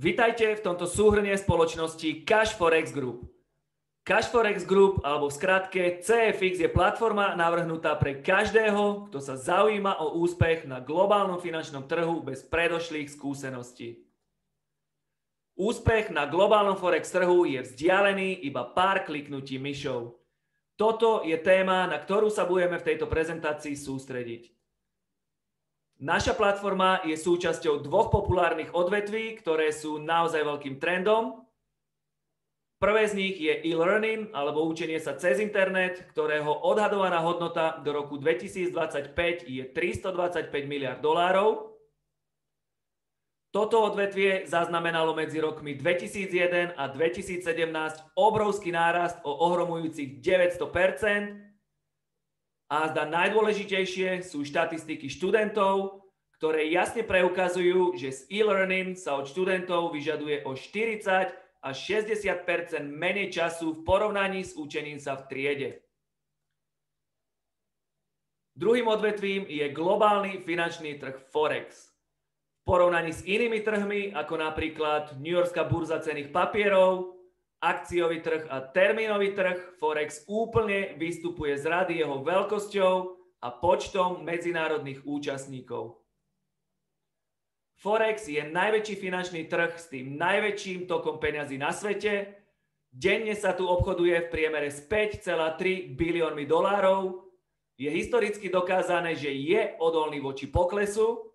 Vitajte v tomto súhrne spoločnosti Cash Forex Group. Cash Forex Group, alebo v skratke CFX, je platforma navrhnutá pre každého, kto sa zaujíma o úspech na globálnom finančnom trhu bez predošlých skúseností. Úspech na globálnom forex trhu je vzdialený iba pár kliknutí myšou. Toto je téma, na ktorú sa budeme v tejto prezentácii sústrediť. Naša platforma je súčasťou dvoch populárnych odvetví, ktoré sú naozaj veľkým trendom. Prvé z nich je e-learning, alebo učenie sa cez internet, ktorého odhadovaná hodnota do roku 2025 je $325 miliárd. Toto odvetvie zaznamenalo medzi rokmi 2001 a 2017 obrovský nárast o ohromujúcich 900%. A zda najdôležitejšie sú štatistiky študentov, ktoré jasne preukazujú, že z e-learning sa od študentov vyžaduje o 40 až 60% menej času v porovnaní s učením sa v triede. Druhým odvetvím je globálny finančný trh Forex. V porovnaní s inými trhmi, ako napríklad New Yorkská burza cenných papierov, akciový trh a termínový trh, Forex úplne vystupuje z rady jeho veľkosťou a počtom medzinárodných účastníkov. Forex je najväčší finančný trh s tým najväčším tokom peňazí na svete. Denne sa tu obchoduje v priemere s 5,3 biliónmi dolárov. Je historicky dokázané, že je odolný voči poklesu.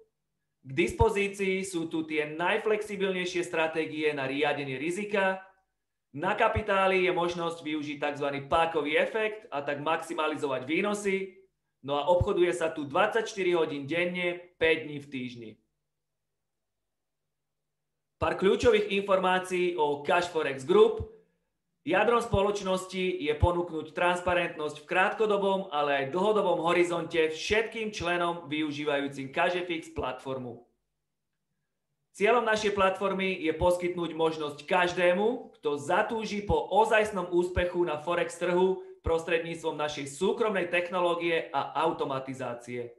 K dispozícii sú tu tie najflexibilnejšie stratégie na riadenie rizika. Na kapitáli je možnosť využiť tzv. Pákový efekt a tak maximalizovať výnosy. No a obchoduje sa tu 24 hodín denne, 5 dní v týždni. Pár kľúčových informácií o Cash Forex Group. Jadrom spoločnosti je ponúknuť transparentnosť v krátkodobom, ale aj dlhodobom horizonte všetkým členom využívajúcim CashFX platformu. Cieľom našej platformy je poskytnúť možnosť každému, kto zatúži po ozajstnom úspechu na Forex trhu prostredníctvom našej súkromnej technológie a automatizácie.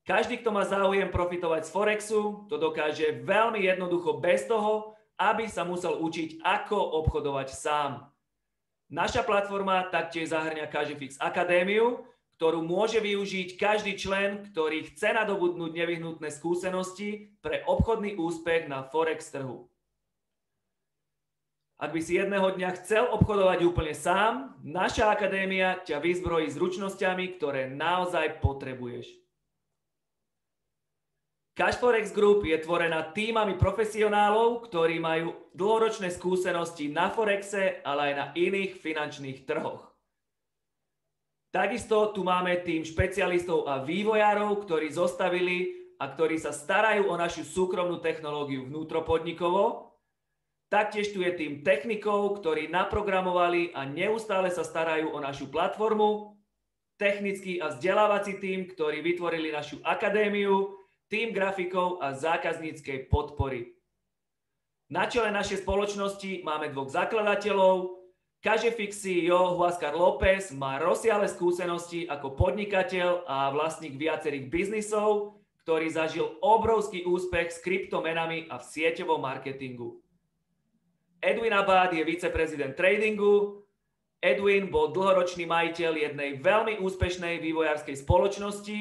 Každý, kto má záujem profitovať z Forexu, to dokáže veľmi jednoducho bez toho, aby sa musel učiť, ako obchodovať sám. Naša platforma taktiež zahŕňa CashFX Akadémiu, ktorú môže využiť každý člen, ktorý chce nadobudnúť nevyhnutné skúsenosti pre obchodný úspech na Forex trhu. Ak by si jedného dňa chcel obchodovať úplne sám, naša akadémia ťa vyzbrojí zručnosťami, ktoré naozaj potrebuješ. Cash Forex Group je tvorená tímami profesionálov, ktorí majú dlhoročné skúsenosti na Forexe, ale aj na iných finančných trhoch. Takisto tu máme tím špecialistov a vývojárov, ktorí zostavili a ktorí sa starajú o našu súkromnú technológiu vnútropodnikovo. Taktiež tu je tím technikov, ktorí naprogramovali a neustále sa starajú o našu platformu. Technický a vzdelávací tím, ktorí vytvorili našu akadémiu, tím grafikov a zákazníckej podpory. Na čele našej spoločnosti máme dvoch zakladateľov. CashFX CEO Huáscar López má rozsiahle skúsenosti ako podnikateľ a vlastník viacerých biznisov, ktorý zažil obrovský úspech s kryptomenami a v sieťovom marketingu. Edwin Abad je viceprezident tradingu. Edwin bol dlhoročný majiteľ jednej veľmi úspešnej vývojárskej spoločnosti,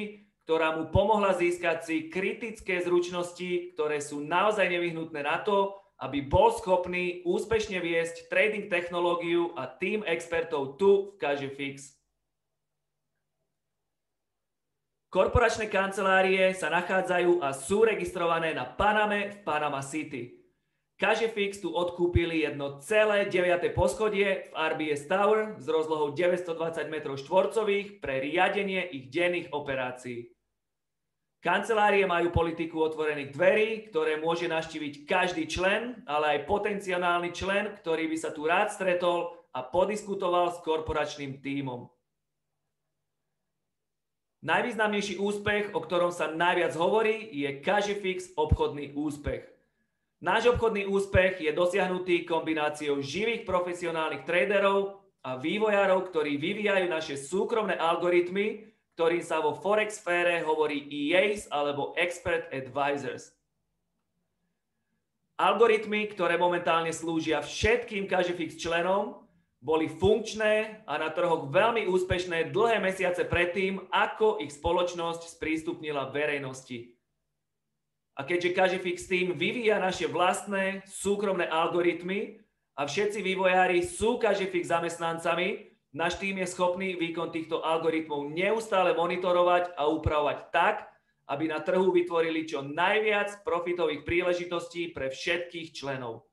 ktorá mu pomohla získať si kritické zručnosti, ktoré sú naozaj nevyhnutné na to, aby bol schopný úspešne viesť trading technológiu a tím expertov tu v CashFX. Korporačné kancelárie sa nachádzajú a sú registrované na Paname v Panama City. CashFX tu odkúpili jedno celé 9. poschodie v RBS Tower s rozlohou 920 m2 pre riadenie ich denných operácií. Kancelárie majú politiku otvorených dverí, ktoré môže navštíviť každý člen, ale aj potenciálny člen, ktorý by sa tu rád stretol a podiskutoval s korporačným tímom. Najvýznamnejší úspech, o ktorom sa najviac hovorí, je CashFX obchodný úspech. Náš obchodný úspech je dosiahnutý kombináciou živých profesionálnych traderov a vývojárov, ktorí vyvíjajú naše súkromné algoritmy, ktorým sa vo Forex sfére hovorí EAs alebo Expert Advisors. Algoritmy, ktoré momentálne slúžia všetkým Kažifix členom, boli funkčné a na trhoch veľmi úspešné dlhé mesiace predtým, ako ich spoločnosť sprístupnila verejnosti. A keďže Kažifix Team vyvíja naše vlastné súkromné algoritmy a všetci vývojári sú Kažifix zamestnancami, náš tým je schopný výkon týchto algoritmov neustále monitorovať a upravovať tak, aby na trhu vytvorili čo najviac profitových príležitostí pre všetkých členov.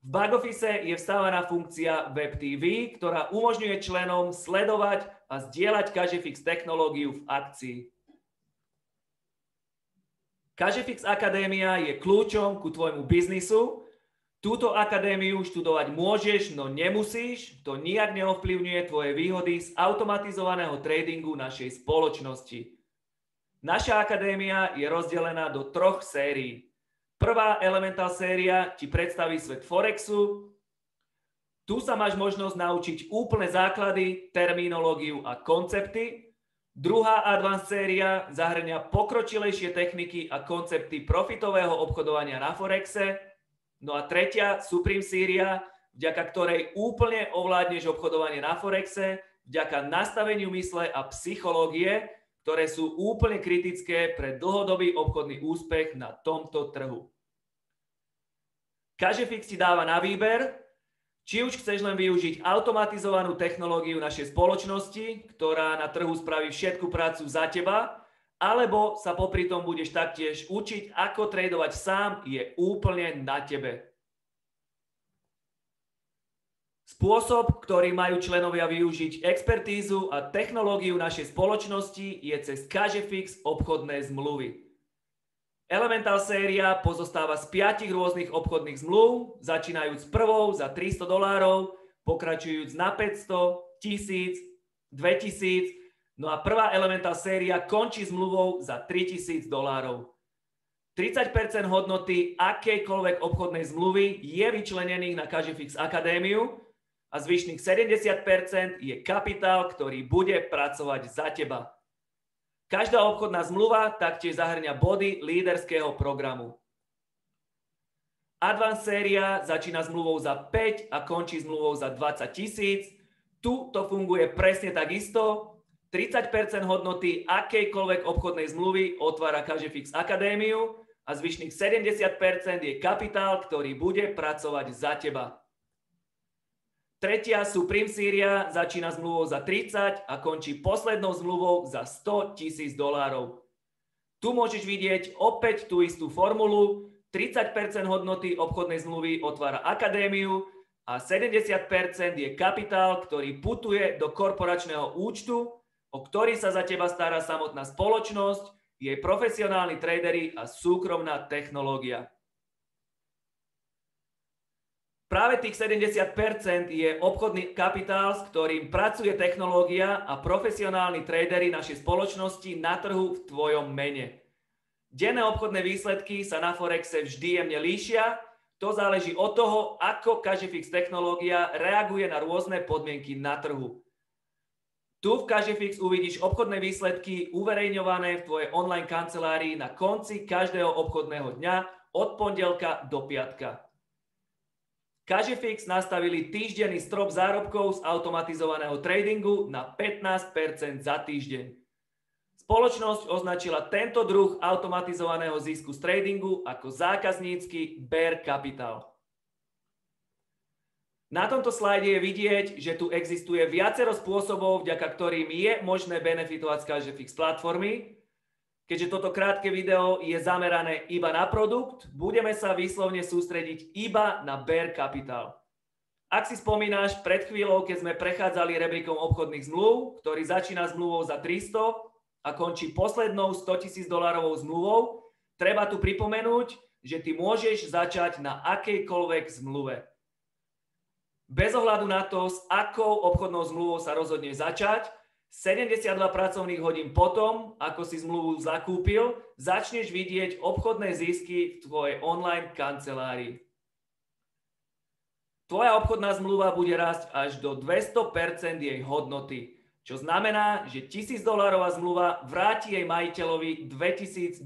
V backoffice je vstávaná funkcia WebTV, ktorá umožňuje členom sledovať a zdieľať Kažifix technológiu v akcii. Kažifix Akadémia je kľúčom ku tvojmu biznisu. Túto akadémiu študovať môžeš, no nemusíš. To nijak neovplyvňuje tvoje výhody z automatizovaného tradingu našej spoločnosti. Naša akadémia je rozdelená do 3 sérií. Prvá Elemental séria ti predstaví svet Forexu. Tu sa máš možnosť naučiť úplné základy, terminológiu a koncepty. Druhá Advanced séria zahŕňa pokročilejšie techniky a koncepty profitového obchodovania na Forexe. No a tretia Supreme séria, vďaka ktorej úplne ovládneš obchodovanie na Forexe, vďaka nastaveniu mysle a psychológie, ktoré sú úplne kritické pre dlhodobý obchodný úspech na tomto trhu. Kažifix ti dáva na výber, či už chceš len využiť automatizovanú technológiu našej spoločnosti, ktorá na trhu spraví všetku prácu za teba, alebo sa popri tom budeš taktiež učiť, ako tradovať sám, je úplne na tebe. Spôsob, ktorý majú členovia využiť expertízu a technológiu našej spoločnosti, je cez Kažifix obchodné zmluvy. Elemental séria pozostáva z 5 rôznych obchodných zmluv, začínajúc prvou za $300, pokračujúc na 500, 1000, 2000, no a prvá Elemental séria končí zmluvou za $3000. 30% hodnoty akejkoľvek obchodnej zmluvy je vyčlenených na Kažifix Akadémiu a zvyšných 70% je kapitál, ktorý bude pracovať za teba. Každá obchodná zmluva taktiež zahŕňa body líderského programu. Advanced séria začína zmluvou za 5 a končí zmluvou za 20 000. Tu to funguje presne takisto. 30% hodnoty akejkoľvek obchodnej zmluvy otvára Kažifix Akadémiu a zvyšných 70% je kapitál, ktorý bude pracovať za teba. Tretia Supreme séria začína zmluvou za 30 a končí poslednou zmluvou za $100,000. Tu môžeš vidieť opäť tú istú formulu. 30% hodnoty obchodnej zmluvy otvára akadémiu a 70% je kapitál, ktorý putuje do korporačného účtu, o ktorý sa za teba stará samotná spoločnosť, jej profesionálni tradery a súkromná technológia. Práve tých 70% je obchodný kapitál, s ktorým pracuje technológia a profesionálni tradery našej spoločnosti na trhu v tvojom mene. Denné obchodné výsledky sa na Forexe vždy jemne líšia. To záleží od toho, ako Kažifix technológia reaguje na rôzne podmienky na trhu. Tu v Kažifix uvidíš obchodné výsledky uverejňované v tvojej online kancelárii na konci každého obchodného dňa od pondelka do piatka. Kažifix nastavili týždenný strop zárobkov z automatizovaného tradingu na 15% za týždeň. Spoločnosť označila tento druh automatizovaného zisku z tradingu ako zákaznícky bear capital. Na tomto slajde je vidieť, že tu existuje viacero spôsobov, vďaka ktorým je možné benefitovať z Kažifix platformy. Keďže toto krátke video je zamerané iba na produkt, budeme sa výslovne sústrediť iba na bear capital. Ak si spomínaš, pred chvíľou, keď sme prechádzali rebríkom obchodných zmluv, ktorý začína zmluvou za 300 a končí poslednou $100,000 zmluvou, treba tu pripomenúť, že ty môžeš začať na akejkoľvek zmluve. Bez ohľadu na to, s akou obchodnou zmluvou sa rozhodneš začať, 72 pracovných hodín potom, ako si zmluvu zakúpil, začneš vidieť obchodné zisky v tvojej online kancelárii. Tvoja obchodná zmluva bude rásť až do 200% jej hodnoty, čo znamená, že $1000 zmluva vráti jej majiteľovi $2000.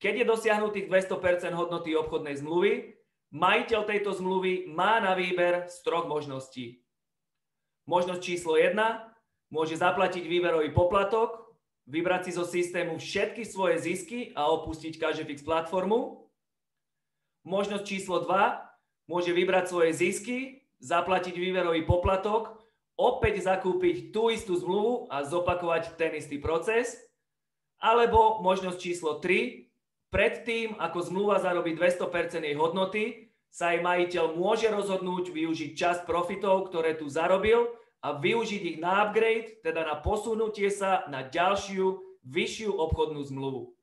Keď je dosiahnutých 200% hodnoty obchodnej zmluvy, majiteľ tejto zmluvy má na výber z 3 možností. Možnosť číslo 1, môže zaplatiť výberový poplatok, vybrať si zo systému všetky svoje zisky a opustiť Kažefix platformu. Možnosť číslo 2, môže vybrať svoje zisky, zaplatiť výberový poplatok, opäť zakúpiť tú istú zmluvu a zopakovať ten istý proces. Alebo možnosť číslo 3, predtým, ako zmluva zarobí 200% jej hodnoty, sa jej majiteľ môže rozhodnúť využiť časť profitov, ktoré tu zarobil a využiť ich na upgrade, teda na posunutie sa na ďalšiu, vyššiu obchodnú zmluvu.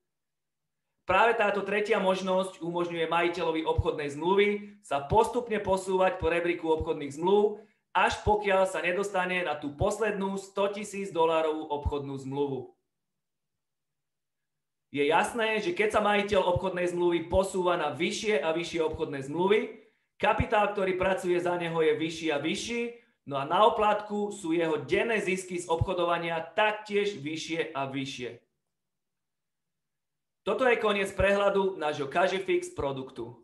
Práve táto tretia možnosť umožňuje majiteľovi obchodnej zmluvy sa postupne posúvať po rebríku obchodných zmluv, až pokiaľ sa nedostane na tú poslednú $100,000 obchodnú zmluvu. Je jasné, že keď sa majiteľ obchodnej zmluvy posúva na vyššie a vyššie obchodné zmluvy, kapitál, ktorý pracuje za neho, je vyšší a vyšší, no a na oplátku sú jeho denné zisky z obchodovania taktiež vyššie a vyššie. Toto je koniec prehľadu nášho Kažefix produktu.